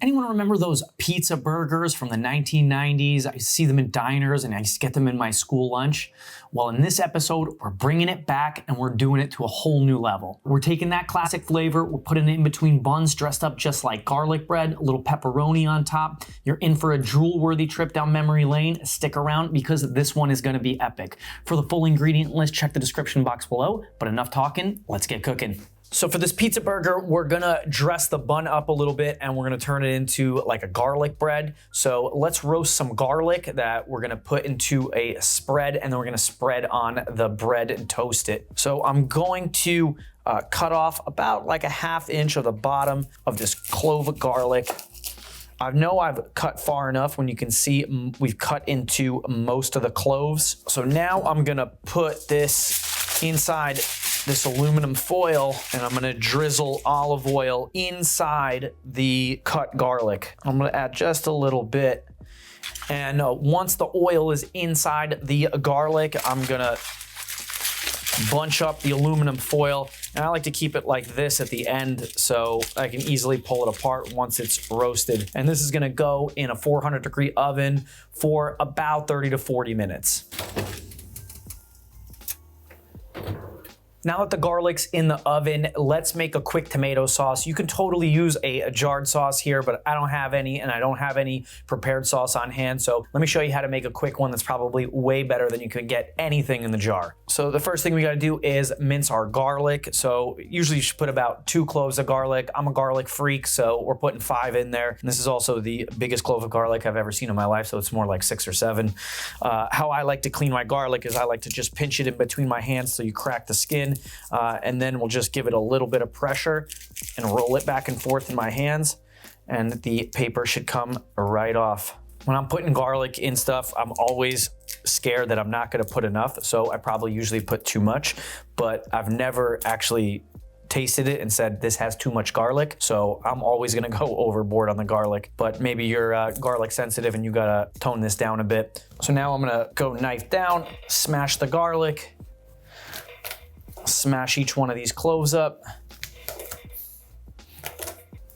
Anyone remember those pizza burgers from the 1990s? I see them in diners and I used to get them in my school lunch. Well, in this episode, we're bringing it back and we're doing it to a whole new level. We're taking that classic flavor, we're putting it in between buns dressed up just like garlic bread, a little pepperoni on top. You're in for a drool-worthy trip down memory lane. Stick around because this one is gonna be epic. For the full ingredient list, check the description box below, but enough talking, let's get cooking. So for this pizza burger, we're gonna dress the bun up a little bit and we're gonna turn it into like a garlic bread. So let's roast some garlic that we're gonna put into a spread, and then we're gonna spread on the bread and toast it. So I'm going to cut off about like a 1/2 inch of the bottom of this clove of garlic. I know I've cut far enough when you can see we've cut into most of the cloves. So now I'm gonna put this inside this aluminum foil and I'm gonna drizzle olive oil inside the cut garlic. I'm gonna add just a little bit. And once the oil is inside the garlic, I'm gonna bunch up the aluminum foil. And I like to keep it like this at the end so I can easily pull it apart once it's roasted. And this is gonna go in a 400-degree oven for about 30 to 40 minutes. Now that the garlic's in the oven, let's make a quick tomato sauce. You can totally use a jarred sauce here, but I don't have any, and I don't have any prepared sauce on hand. So let me show you how to make a quick one that's probably way better than you could get anything in the jar. So the first thing we gotta do is mince our garlic. So usually you should put about 2 cloves of garlic. I'm a garlic freak, so we're putting 5 in there. And this is also the biggest clove of garlic I've ever seen in my life, so it's more like 6 or 7. How I like to clean my garlic is I like to just pinch it in between my hands so you crack the skin. And then we'll just give it a little bit of pressure and roll it back and forth in my hands, and the paper should come right off. When I'm putting garlic in stuff, I'm always scared that I'm not gonna put enough, so I probably usually put too much, but I've never actually tasted it and said this has too much garlic, so I'm always gonna go overboard on the garlic. But maybe you're garlic sensitive and you gotta tone this down a bit. So now I'm gonna go knife down, smash the garlic, smash each one of these cloves up.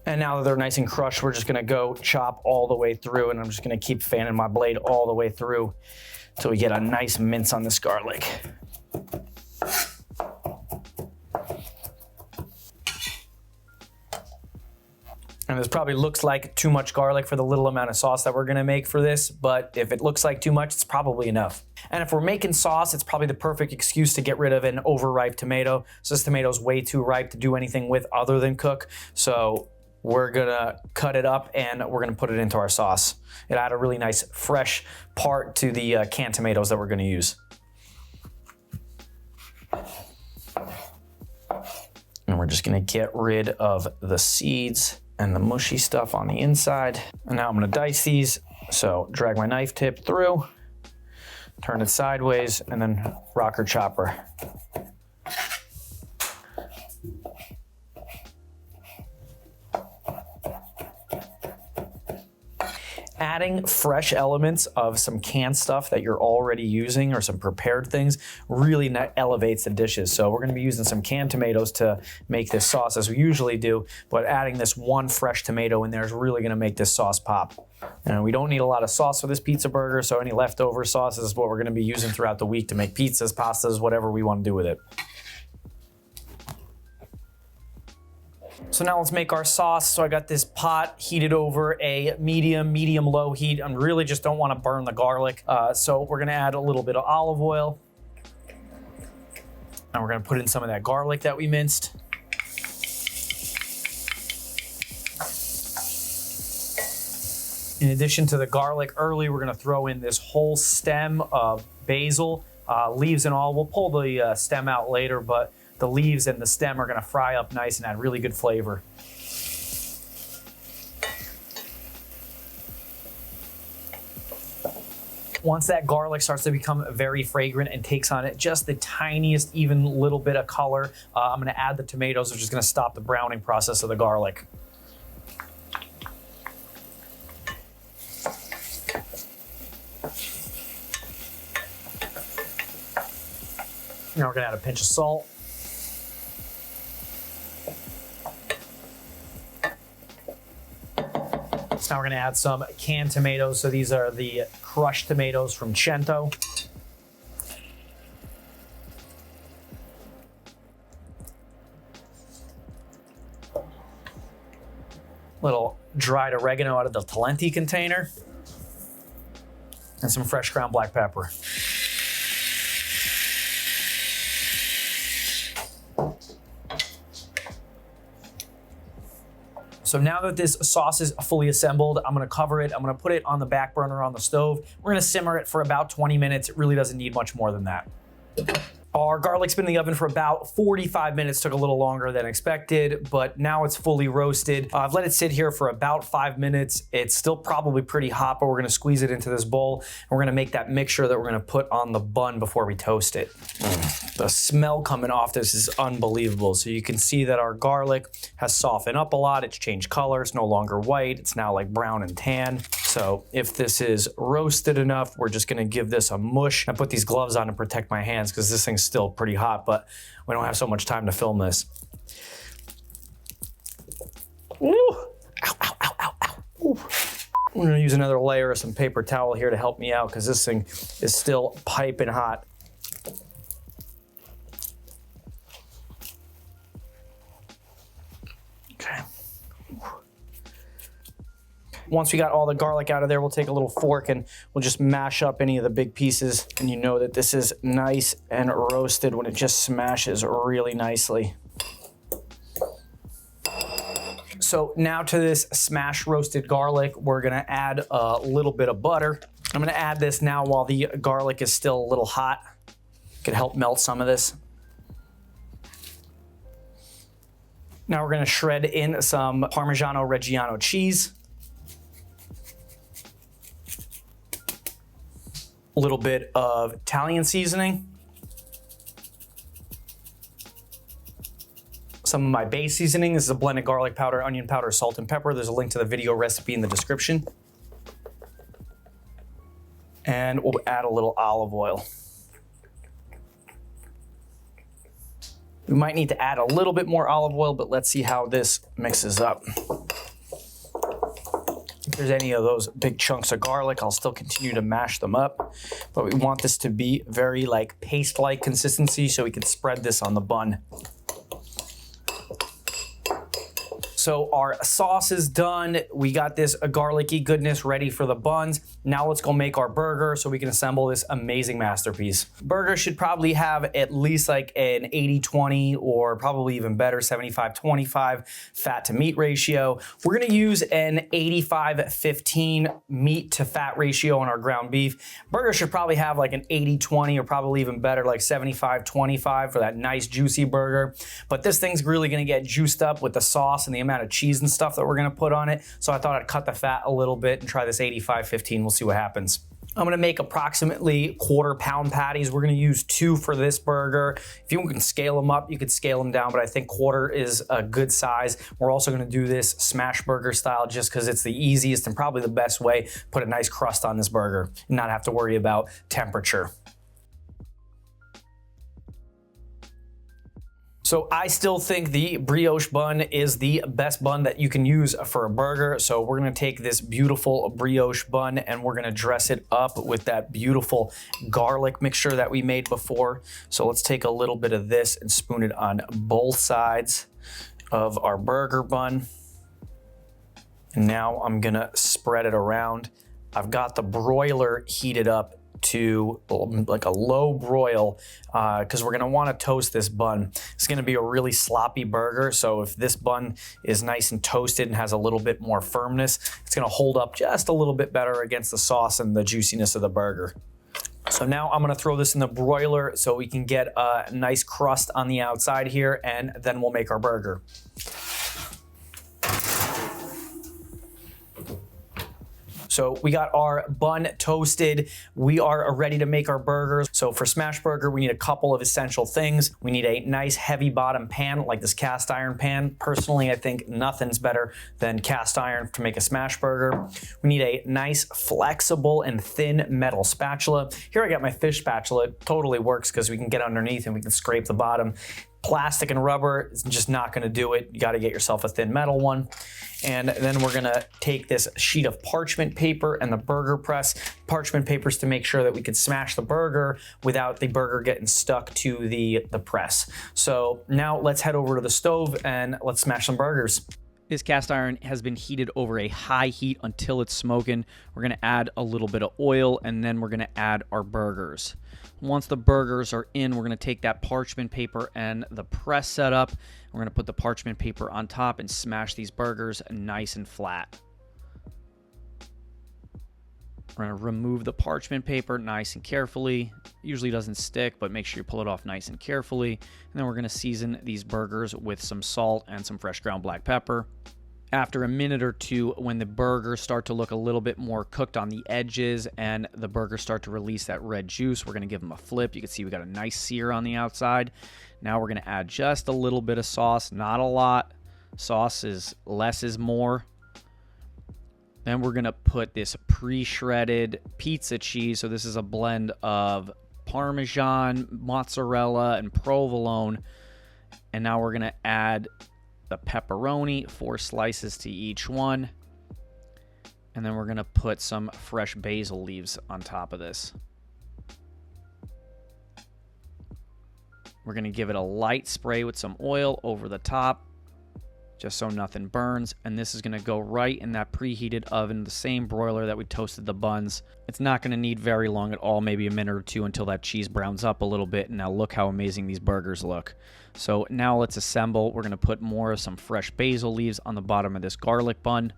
And now that they're nice and crushed, we're just gonna go chop all the way through, and I'm just gonna keep fanning my blade all the way through until we get a nice mince on this garlic. And this probably looks like too much garlic for the little amount of sauce that we're gonna make for this, but if it looks like too much, it's probably enough. And if we're making sauce, it's probably the perfect excuse to get rid of an overripe tomato. So this tomato is way too ripe to do anything with other than cook. So we're gonna cut it up and we're gonna put it into our sauce. It add a really nice fresh part to the canned tomatoes that we're gonna use. And we're just gonna get rid of the seeds and the mushy stuff on the inside. And now I'm gonna dice these. So drag my knife tip through, turn it sideways, and then rocker chopper. Adding fresh elements of some canned stuff that you're already using or some prepared things really elevates the dishes. So we're gonna be using some canned tomatoes to make this sauce as we usually do, but adding this one fresh tomato in there is really gonna make this sauce pop. And we don't need a lot of sauce for this pizza burger, so any leftover sauce is what we're gonna be using throughout the week to make pizzas, pastas, whatever we wanna do with it. So now let's make our sauce. So I got this pot heated over a medium-low heat. I really just don't want to burn the garlic. So we're gonna add a little bit of olive oil. And we're gonna put in some of that garlic that we minced. In addition to the garlic early, we're gonna throw in this whole stem of basil, leaves and all. We'll pull the stem out later, but the leaves and the stem are gonna fry up nice and add really good flavor. Once that garlic starts to become very fragrant and takes on it just the tiniest, even little bit of color, I'm gonna add the tomatoes, which is gonna stop the browning process of the garlic. Now we're gonna add a pinch of salt. So now we're gonna add some canned tomatoes. So these are the crushed tomatoes from Cento. Little dried oregano out of the Talenti container. And some fresh ground black pepper. So now that this sauce is fully assembled, I'm gonna cover it. I'm gonna put it on the back burner on the stove. We're gonna simmer it for about 20 minutes. It really doesn't need much more than that. Our garlic's been in the oven for about 45 minutes, took a little longer than expected, but now it's fully roasted. I've let it sit here for about 5 minutes. It's still probably pretty hot, but we're gonna squeeze it into this bowl, and we're gonna make that mixture that we're gonna put on the bun before we toast it. The smell coming off this is unbelievable. So you can see that our garlic has softened up a lot. It's changed color, it's no longer white. It's now like brown and tan. So if this is roasted enough, we're just gonna give this a mush. I put these gloves on to protect my hands because this thing's still pretty hot, but we don't have so much time to film this. Ooh. Ow, ow, ow, ow, ow. Ooh. I'm gonna use another layer of some paper towel here to help me out because this thing is still piping hot. Okay. Once we got all the garlic out of there, we'll take a little fork and we'll just mash up any of the big pieces. And you know that this is nice and roasted when it just smashes really nicely. So now to this smashed roasted garlic, we're gonna add a little bit of butter. I'm gonna add this now while the garlic is still a little hot. Could help melt some of this. Now we're gonna shred in some Parmigiano Reggiano cheese. A little bit of Italian seasoning. Some of my base seasoning. This is a blend of garlic powder, onion powder, salt, and pepper. There's a link to the video recipe in the description. And we'll add a little olive oil. We might need to add a little bit more olive oil, but let's see how this mixes up. If there's any of those big chunks of garlic, I'll still continue to mash them up. But we want this to be very like paste-like consistency so we can spread this on the bun. So our sauce is done. We got this garlicky goodness ready for the buns. Now let's go make our burger so we can assemble this amazing masterpiece. Burger should probably have at least like an 80-20 or probably even better 75-25 fat to meat ratio. We're gonna use an 85-15 meat to fat ratio on our ground beef. Burger should probably have like an 80-20 or probably even better like 75-25 for that nice juicy burger. But this thing's really gonna get juiced up with the sauce and the amount of cheese and stuff that we're gonna put on it. So I thought I'd cut the fat a little bit and try this 85-15. We'll see what happens. I'm gonna make approximately 1/4 pound patties. We're gonna use 2 for this burger. If you can scale them up, you could scale them down, but I think 1/4 is a good size. We're also gonna do this smash burger style just because it's the easiest and probably the best way. Put a nice crust on this burger and not have to worry about temperature. So I still think the brioche bun is the best bun that you can use for a burger. So we're gonna take this beautiful brioche bun and we're gonna dress it up with that beautiful garlic mixture that we made before. So let's take a little bit of this and spoon it on both sides of our burger bun. And now I'm gonna spread it around. I've got the broiler heated up to like a low broil because we're gonna want to toast this bun. It's gonna be a really sloppy burger, so if this bun is nice and toasted and has a little bit more firmness, it's gonna hold up just a little bit better against the sauce and the juiciness of the burger. So now I'm gonna throw this in the broiler so we can get a nice crust on the outside here, and then we'll make our burger. So we got our bun toasted. We are ready to make our burgers. So for smash burger, we need a couple of essential things. We need a nice heavy bottom pan like this cast iron pan. Personally, I think nothing's better than cast iron to make a smash burger. We need a nice flexible and thin metal spatula. Here I got my fish spatula. It totally works because we can get underneath and we can scrape the bottom. Plastic and rubber is just not gonna do it. You gotta get yourself a thin metal one. And then we're gonna take this sheet of parchment paper and the burger press. Parchment papers to make sure that we can smash the burger without the burger getting stuck to the press. So now let's head over to the stove and let's smash some burgers. This cast iron has been heated over a high heat until it's smoking. We're gonna add a little bit of oil and then we're gonna add our burgers. Once the burgers are in, we're gonna take that parchment paper and the press setup. We're gonna put the parchment paper on top and smash these burgers nice and flat. We're gonna remove the parchment paper nice and carefully. Usually doesn't stick, but make sure you pull it off nice and carefully. And then we're gonna season these burgers with some salt and some fresh ground black pepper. After a minute or two, when the burgers start to look a little bit more cooked on the edges and the burgers start to release that red juice, we're gonna give them a flip. You can see we got a nice sear on the outside. Now we're gonna add just a little bit of sauce, not a lot. Sauce is less is more. Then we're gonna put this pre-shredded pizza cheese. So this is a blend of parmesan, mozzarella, and provolone. And now we're gonna add the pepperoni, 4 slices to each one. And then we're gonna put some fresh basil leaves on top of this. We're gonna give it a light spray with some oil over the top, just so nothing burns. And this is gonna go right in that preheated oven, the same broiler that we toasted the buns. It's not gonna need very long at all, maybe a minute or two until that cheese browns up a little bit. And now look how amazing these burgers look. So now let's assemble. We're gonna put more of some fresh basil leaves on the bottom of this garlic bun.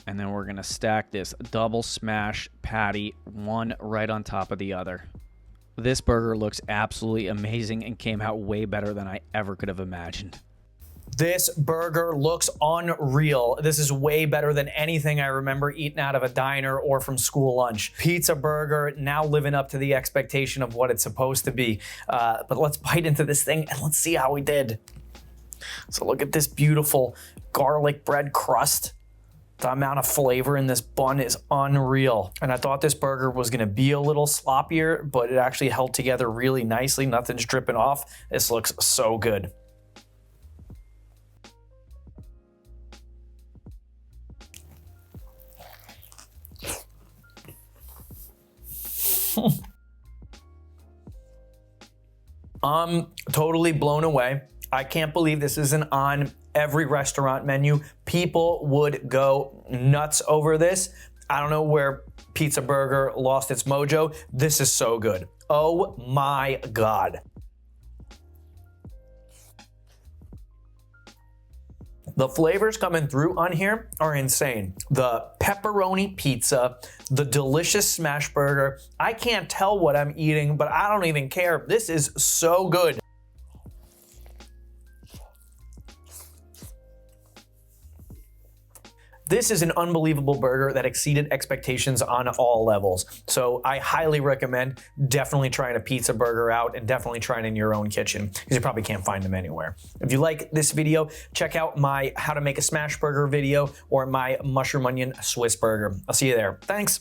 And then we're gonna stack this double smash patty, one right on top of the other. This burger looks absolutely amazing and came out way better than I ever could have imagined. This burger looks unreal. This is way better than anything I remember eating out of a diner or from school lunch. Pizza burger, now living up to the expectation of what it's supposed to be. But let's bite into this thing and let's see how we did. So look at this beautiful garlic bread crust. The amount of flavor in this bun is unreal. And I thought this burger was gonna be a little sloppier, but it actually held together really nicely. Nothing's dripping off. This looks so good. I'm totally blown away. I can't believe this isn't on every restaurant menu. People would go nuts over this. I don't know where Pizza Burger lost its mojo. This is so good. Oh my God. The flavors coming through on here are insane. The pepperoni pizza, the delicious smash burger. I can't tell what I'm eating, but I don't even care. This is so good. This is an unbelievable burger that exceeded expectations on all levels. So I highly recommend definitely trying a pizza burger out and definitely trying in your own kitchen because you probably can't find them anywhere. If you like this video, check out my how to make a smash burger video or my mushroom onion Swiss burger. I'll see you there. Thanks.